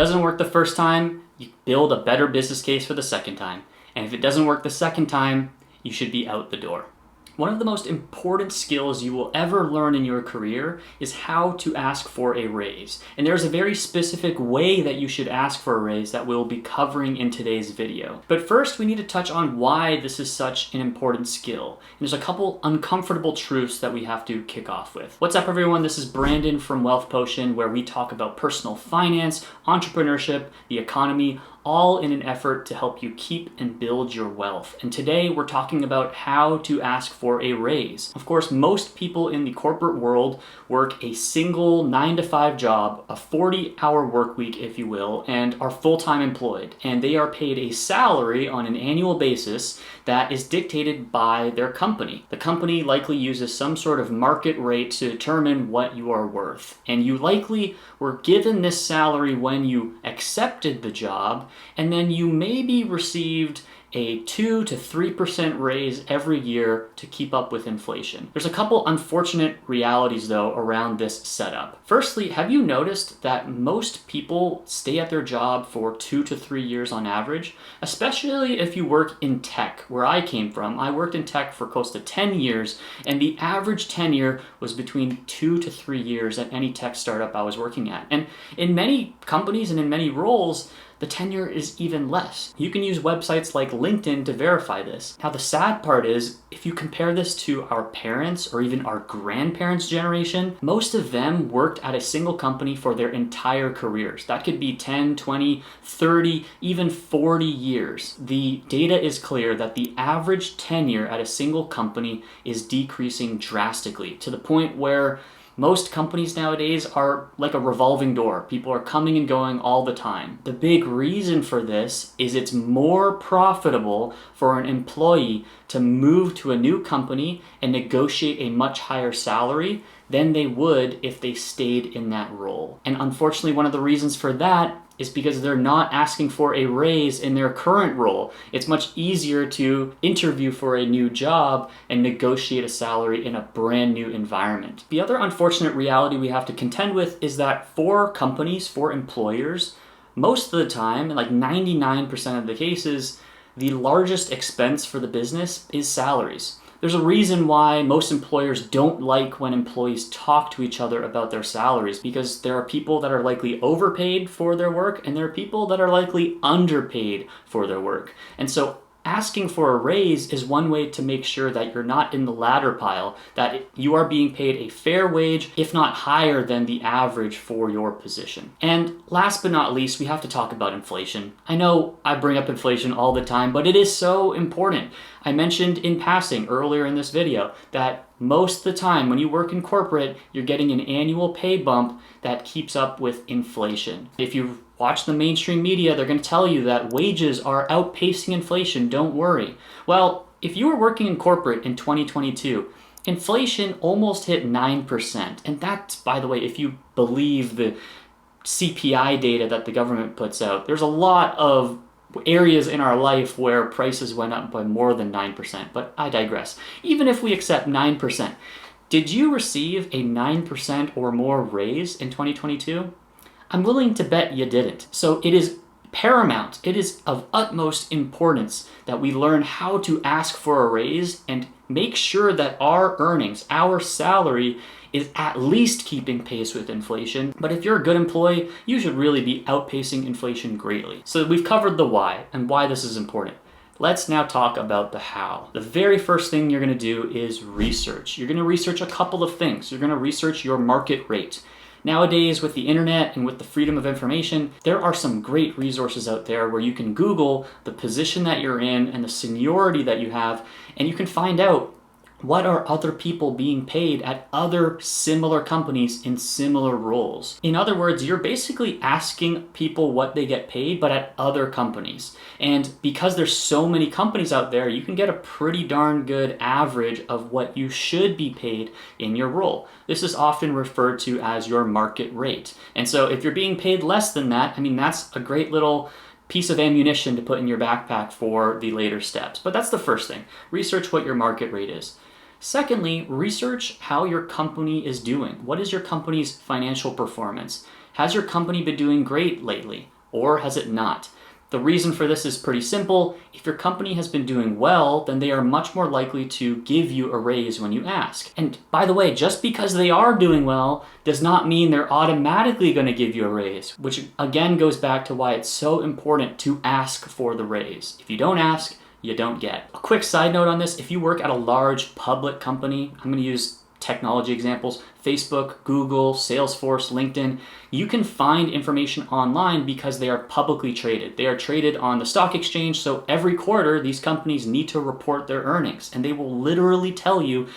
doesn't work the first time, you build a better business case for the second time. And if it doesn't work the second time, you should be out the door. One of the most important skills you will ever learn in your career is how to ask for a raise. And there's a very specific way that you should ask for a raise that we'll be covering in today's video. But first, we need to touch on why this is such an important skill. And there's a couple uncomfortable truths that we have to kick off with. What's up, everyone? This is Brandon from Wealth Potion, where we talk about personal finance, entrepreneurship, the economy, all in an effort to help you keep and build your wealth. And today we're talking about how to ask for a raise. Of course, most people in the corporate world work a single 9-to-5 job, a 40-hour work week, if you will, and are full-time employed. And they are paid a salary on an annual basis that is dictated by their company. The company likely uses some sort of market rate to determine what you are worth. And you likely were given this salary when you accepted the job, and then you maybe received a 2 to 3% raise every year to keep up with inflation. There's a couple unfortunate realities though around this setup. Firstly, have you noticed that most people stay at their job for 2 to 3 years on average? Especially if you work in tech, where I came from. I worked in tech for close to 10 years, and the average tenure was between 2 to 3 years at any tech startup I was working at. And in many companies and in many roles, the tenure is even less. You can use websites like LinkedIn to verify this. Now, the sad part is, if you compare this to our parents or even our grandparents' generation, most of them worked at a single company for their entire careers. That could be 10, 20, 30, even 40 years. The data is clear that the average tenure at a single company is decreasing drastically, to the point where most companies nowadays are like a revolving door. People are coming and going all the time. The big reason for this is it's more profitable for an employee to move to a new company and negotiate a much higher salary than they would if they stayed in that role. And unfortunately, one of the reasons for that is because they're not asking for a raise in their current role. It's much easier to interview for a new job and negotiate a salary in a brand new environment. The other unfortunate reality we have to contend with is that for companies, for employers, most of the time, like 99% of the cases, the largest expense for the business is salaries. There's a reason why most employers don't like when employees talk to each other about their salaries, because there are people that are likely overpaid for their work and there are people that are likely underpaid for their work. And so asking for a raise is one way to make sure that you're not in the latter pile, that you are being paid a fair wage, if not higher than the average for your position. And last but not least, we have to talk about inflation. I know I bring up inflation all the time, but it is so important. I mentioned in passing earlier in this video that most of the time when you work in corporate, you're getting an annual pay bump that keeps up with inflation. If you watch the mainstream media, they're going to tell you that wages are outpacing inflation, don't worry. Well, if you were working in corporate in 2022, inflation almost hit 9%. And that's, by the way, if you believe the CPI data that the government puts out. There's a lot of areas in our life where prices went up by more than 9%, but I digress. Even if we accept 9%, did you receive a 9% or more raise in 2022? I'm willing to bet you didn't. So it is paramount, it is of utmost importance that we learn how to ask for a raise and make sure that our earnings, our salary, is at least keeping pace with inflation. But if you're a good employee, you should really be outpacing inflation greatly. So we've covered the why and why this is important. Let's now talk about the how. The very first thing you're gonna do is research. You're gonna research a couple of things. You're gonna research your market rate. Nowadays, with the internet and with the freedom of information, there are some great resources out there where you can Google the position that you're in and the seniority that you have, and you can find out what are other people being paid at other similar companies in similar roles. In other words, you're basically asking people what they get paid, but at other companies. And because there's so many companies out there, you can get a pretty darn good average of what you should be paid in your role. This is often referred to as your market rate. And so if you're being paid less than that, I mean, that's a great little piece of ammunition to put in your backpack for the later steps. But that's the first thing. Research what your market rate is. Secondly, research how your company is doing. What is your company's financial performance? Has your company been doing great lately, or has it not? The reason for this is pretty simple. If your company has been doing well, then they are much more likely to give you a raise when you ask. And by the way, just because they are doing well does not mean they're automatically going to give you a raise, which again goes back to why it's so important to ask for the raise. If you don't ask, you don't get. A quick side note on this, if you work at a large public company, I'm going to use technology examples, Facebook, Google, Salesforce, LinkedIn, you can find information online because they are publicly traded. They are traded on the stock exchange, so every quarter these companies need to report their earnings, and they will literally tell you,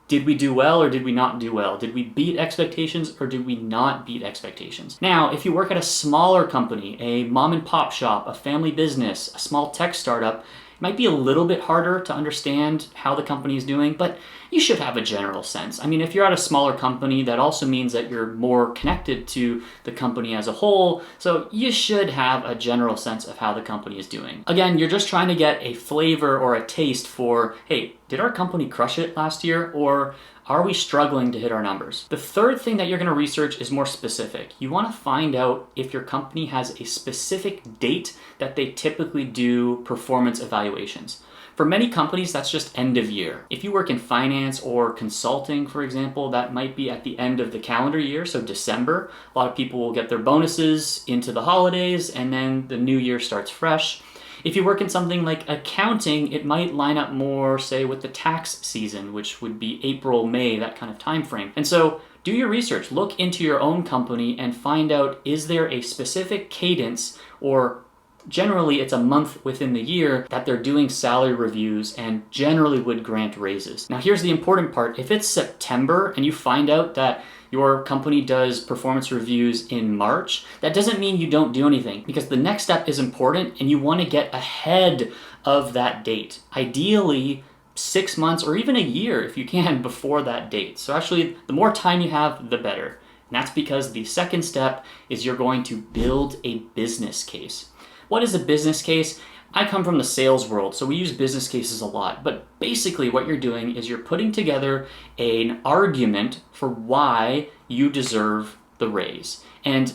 did we do well or did we not do well? Did we beat expectations or did we not beat expectations? Now, if you work at a smaller company, a mom and pop shop, a family business, a small tech startup, it might be a little bit harder to understand how the company is doing, but you should have a general sense. I mean, if you're at a smaller company, that also means that you're more connected to the company as a whole, so you should have a general sense of how the company is doing. Again, you're just trying to get a flavor or a taste for, hey, did our company crush it last year, or are we struggling to hit our numbers? The third thing that you're going to research is more specific. You want to find out if your company has a specific date that they typically do performance evaluations. For many companies, that's just end of year. If you work in finance or consulting, for example, that might be at the end of the calendar year, so December. A lot of people will get their bonuses into the holidays, and then the new year starts fresh. If you work in something like accounting, it might line up more, say, with the tax season, which would be April, May, that kind of time frame. And so do your research, look into your own company and find out, is there a specific cadence, or generally it's a month within the year, that they're doing salary reviews and generally would grant raises. Now here's the important part. If it's September and you find out that your company does performance reviews in March, that doesn't mean you don't do anything, because the next step is important and you want to get ahead of that date. Ideally, 6 months or even a year if you can before that date. So actually, the more time you have, the better. And that's because the second step is you're going to build a business case. What is a business case? I come from the sales world, so we use business cases a lot, but basically what you're doing is you're putting together an argument for why you deserve the raise. And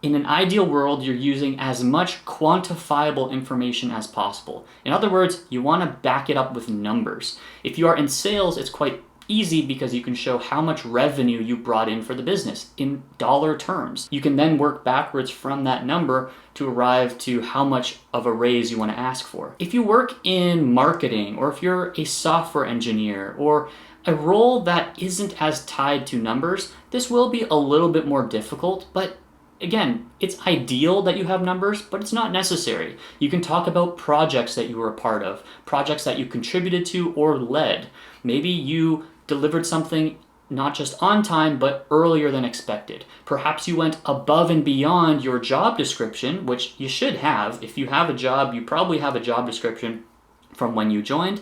in an ideal world, you're using as much quantifiable information as possible. In other words, you want to back it up with numbers. If you are in sales, it's quite easy because you can show how much revenue you brought in for the business in dollar terms. You can then work backwards from that number to arrive to how much of a raise you want to ask for. If you work in marketing, or if you're a software engineer, or a role that isn't as tied to numbers, this will be a little bit more difficult, but again, it's ideal that you have numbers, but it's not necessary. You can talk about projects that you were a part of, projects that you contributed to or led. Maybe you delivered something not just on time, but earlier than expected. Perhaps you went above and beyond your job description, which you should have. If you have a job, you probably have a job description from when you joined.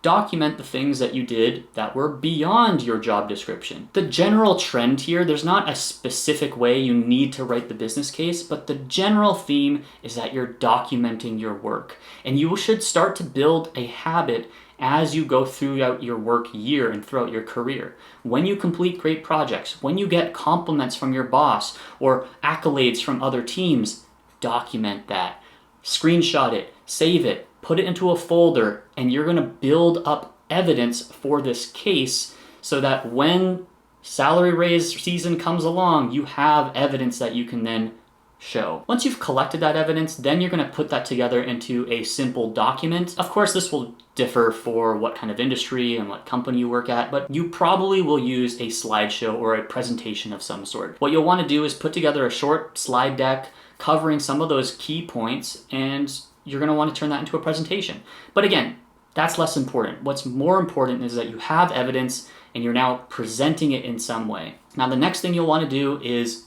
Document the things that you did that were beyond your job description. The general trend here, there's not a specific way you need to write the business case, but the general theme is that you're documenting your work. And you should start to build a habit as you go throughout your work year and throughout your career. When you complete great projects, when you get compliments from your boss or accolades from other teams, document that. Screenshot it, save it, put it into a folder, and you're going to build up evidence for this case so that when salary raise season comes along, you have evidence that you can then show. Once you've collected that evidence, then you're going to put that together into a simple document. Of course, this will differ for what kind of industry and what company you work at, but you probably will use a slideshow or a presentation of some sort. What you'll want to do is put together a short slide deck covering some of those key points, and you're going to want to turn that into a presentation. But again, that's less important. What's more important is that you have evidence and you're now presenting it in some way. Now, the next thing you'll want to do is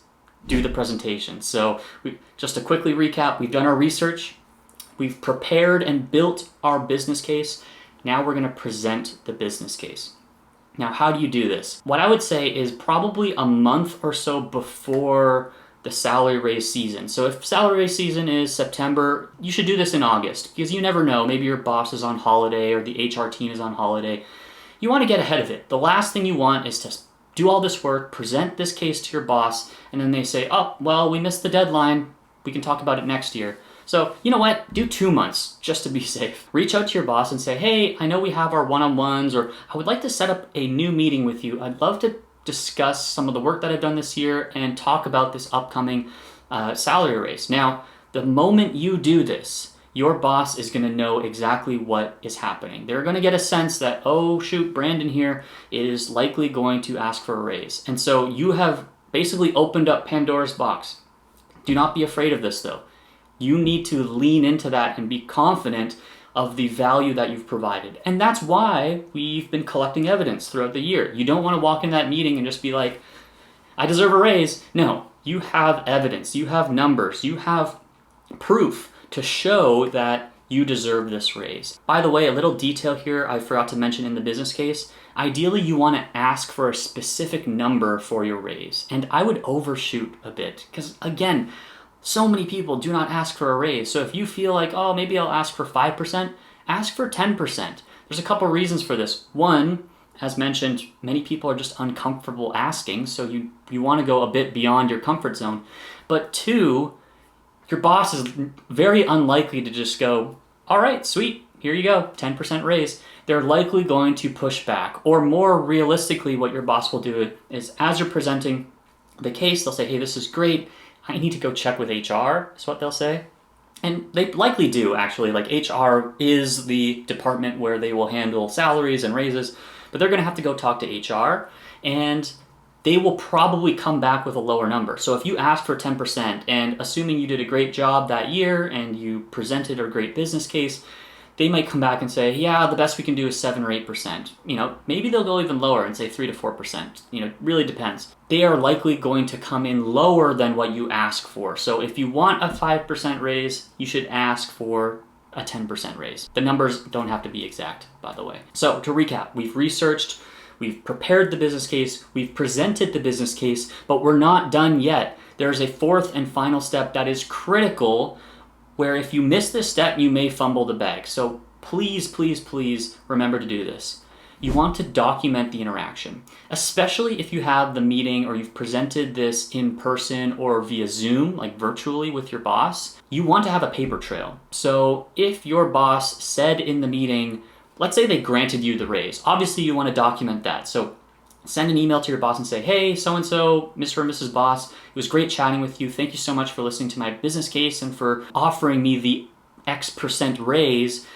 do the presentation. So just to quickly recap, we've done our research, we've prepared and built our business case. Now we're going to present the business case. Now, how do you do this? What I would say is probably a month or so before the salary raise season. So if salary raise season is September, you should do this in August, because you never know. Maybe your boss is on holiday or the HR team is on holiday. You want to get ahead of it. The last thing you want is to do all this work, present this case to your boss, and then they say, oh, well, we missed the deadline. We can talk about it next year. So, you know what? Do 2 months just to be safe. Reach out to your boss and say, hey, I know we have our one-on-ones, or I would like to set up a new meeting with you. I'd love to discuss some of the work that I've done this year and talk about this upcoming salary raise. Now, the moment you do this, your boss is going to know exactly what is happening. They're going to get a sense that, oh shoot, Brandon here is likely going to ask for a raise. And so you have basically opened up Pandora's box. Do not be afraid of this though. You need to lean into that and be confident of the value that you've provided. And that's why we've been collecting evidence throughout the year. You don't want to walk in that meeting and just be like, I deserve a raise. No, you have evidence, you have numbers, you have proof to show that you deserve this raise. By the way, a little detail here I forgot to mention in the business case. Ideally, you want to ask for a specific number for your raise. And I would overshoot a bit because, again, so many people do not ask for a raise. So if you feel like, oh, maybe I'll ask for 5%, ask for 10%. There's a couple reasons for this. One, as mentioned, many people are just uncomfortable asking, so you want to go a bit beyond your comfort zone. But two, your boss is very unlikely to just go, all right, sweet, here you go, 10% raise. They're likely going to push back. Or more realistically, what your boss will do is as you're presenting the case, they'll say, hey, this is great. I need to go check with HR, is what they'll say. And they likely do, actually. Like, HR is the department where they will handle salaries and raises, but they're going to have to go talk to HR, and they will probably come back with a lower number. So if you ask for 10%, and assuming you did a great job that year and you presented a great business case, they might come back and say, yeah, the best we can do is 7 or 8%. Maybe they'll go even lower and say 3 to 4%. Really depends. They are likely going to come in lower than what you ask for. So if you want a 5% raise, you should ask for a 10% raise. The numbers don't have to be exact, by the way. So to recap, we've researched, we've prepared the business case, we've presented the business case, but we're not done yet. There's a fourth and final step that is critical, where if you miss this step, you may fumble the bag. So please, please, please remember to do this. You want to document the interaction, especially if you have the meeting or you've presented this in person or via Zoom, like virtually with your boss. You want to have a paper trail. So if your boss said in the meeting, let's say they granted you the raise, obviously you want to document that. So send an email to your boss and say, hey, so-and-so, Mr. or Mrs. Boss, it was great chatting with you. Thank you so much for listening to my business case and for offering me the X% raise.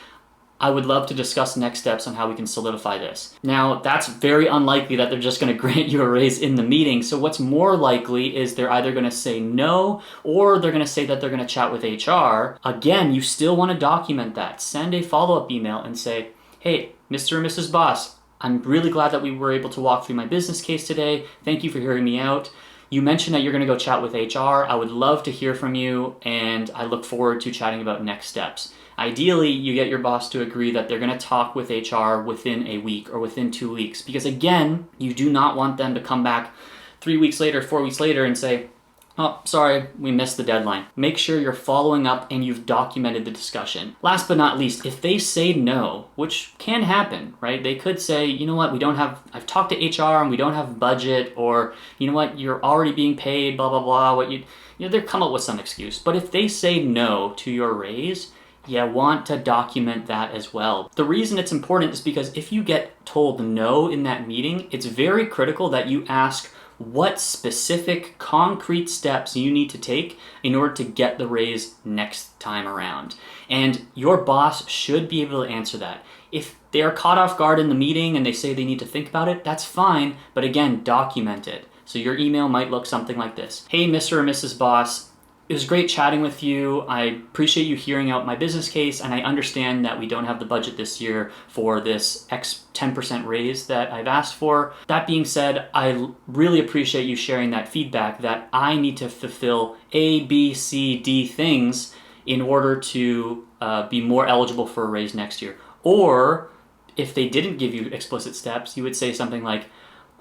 I would love to discuss next steps on how we can solidify this. Now, that's very unlikely that they're just going to grant you a raise in the meeting. So what's more likely is they're either going to say no, or they're going to say that they're going to chat with HR. Again, you still want to document that. Send a follow-up email and say, hey, Mr. or Mrs. Boss, I'm really glad that we were able to walk through my business case today. Thank you for hearing me out. You mentioned that you're going to go chat with HR. I would love to hear from you, and I look forward to chatting about next steps. Ideally, you get your boss to agree that they're going to talk with HR within a week or within 2 weeks, because again, you do not want them to come back 3 weeks later, 4 weeks later and say, oh, sorry, we missed the deadline. Make sure you're following up and you've documented the discussion. Last but not least, if they say no, which can happen, right? They could say, you know what, I've talked to HR and we don't have budget, or you know what, you're already being paid, blah, blah, blah. They'll come up with some excuse. But if they say no to your raise, you want to document that as well. The reason it's important is because if you get told no in that meeting, it's very critical that you ask what specific concrete steps you need to take in order to get the raise next time around. And your boss should be able to answer that. If they are caught off guard in the meeting and they say they need to think about it, that's fine, but again, document it. So your email might look something like this. Hey, Mr. or Mrs. Boss, it was great chatting with you. I appreciate you hearing out my business case, and I understand that we don't have the budget this year for this X 10% raise that I've asked for. That being said, I really appreciate you sharing that feedback that I need to fulfill A, B, C, D things in order to be more eligible for a raise next year. Or if they didn't give you explicit steps, you would say something like,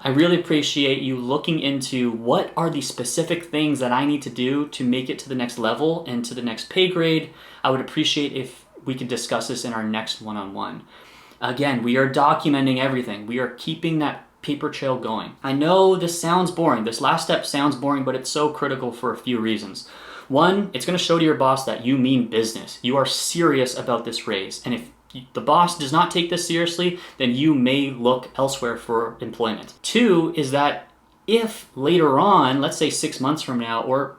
I really appreciate you looking into what are the specific things that I need to do to make it to the next level and to the next pay grade. I would appreciate if we could discuss this in our next one-on-one. Again, we are documenting everything. We are keeping that paper trail going. I know this sounds boring. This last step sounds boring, but it's so critical for a few reasons. One, it's going to show to your boss that you mean business. You are serious about this raise. And if the boss does not take this seriously, then you may look elsewhere for employment. Two is that if later on, let's say 6 months from now, or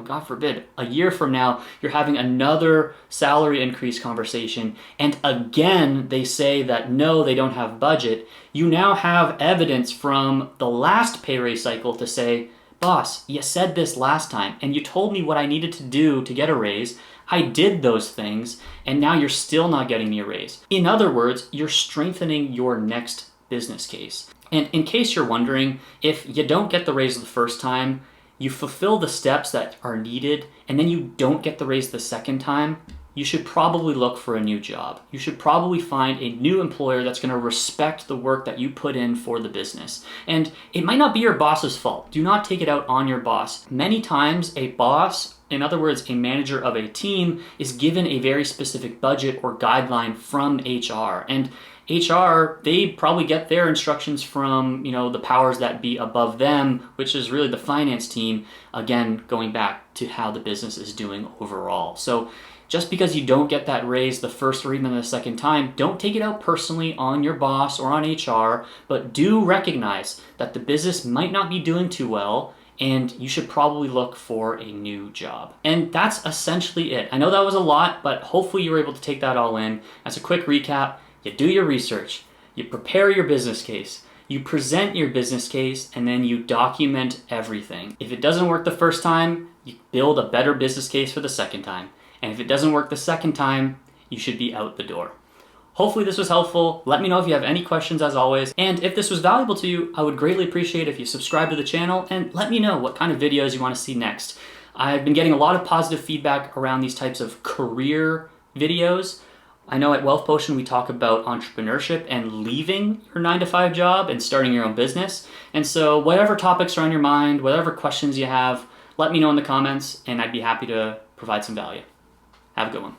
God forbid, a year from now, you're having another salary increase conversation, and again they say that no, they don't have budget, you now have evidence from the last pay raise cycle to say, boss, you said this last time, and you told me what I needed to do to get a raise. I did those things, and now you're still not getting me a raise. In other words, you're strengthening your next business case. And in case you're wondering, if you don't get the raise the first time, you fulfill the steps that are needed, and then you don't get the raise the second time, you should probably look for a new job. You should probably find a new employer that's going to respect the work that you put in for the business. And it might not be your boss's fault. Do not take it out on your boss. Many times a boss, in other words, a manager of a team, is given a very specific budget or guideline from HR. And HR, they probably get their instructions from, the powers that be above them, which is really the finance team, again, going back to how the business is doing overall. So just because you don't get that raise the first or even the second time, don't take it out personally on your boss or on HR, but do recognize that the business might not be doing too well, and you should probably look for a new job. And that's essentially it. I know that was a lot, but hopefully you were able to take that all in. As a quick recap, you do your research, you prepare your business case, you present your business case, and then you document everything. If it doesn't work the first time, you build a better business case for the second time. And if it doesn't work the second time, you should be out the door. Hopefully this was helpful. Let me know if you have any questions as always. And if this was valuable to you, I would greatly appreciate if you subscribe to the channel and let me know what kind of videos you want to see next. I've been getting a lot of positive feedback around these types of career videos. I know at Wealth Potion we talk about entrepreneurship and leaving your 9-to-5 job and starting your own business. And so whatever topics are on your mind, whatever questions you have, let me know in the comments and I'd be happy to provide some value. Have a good one.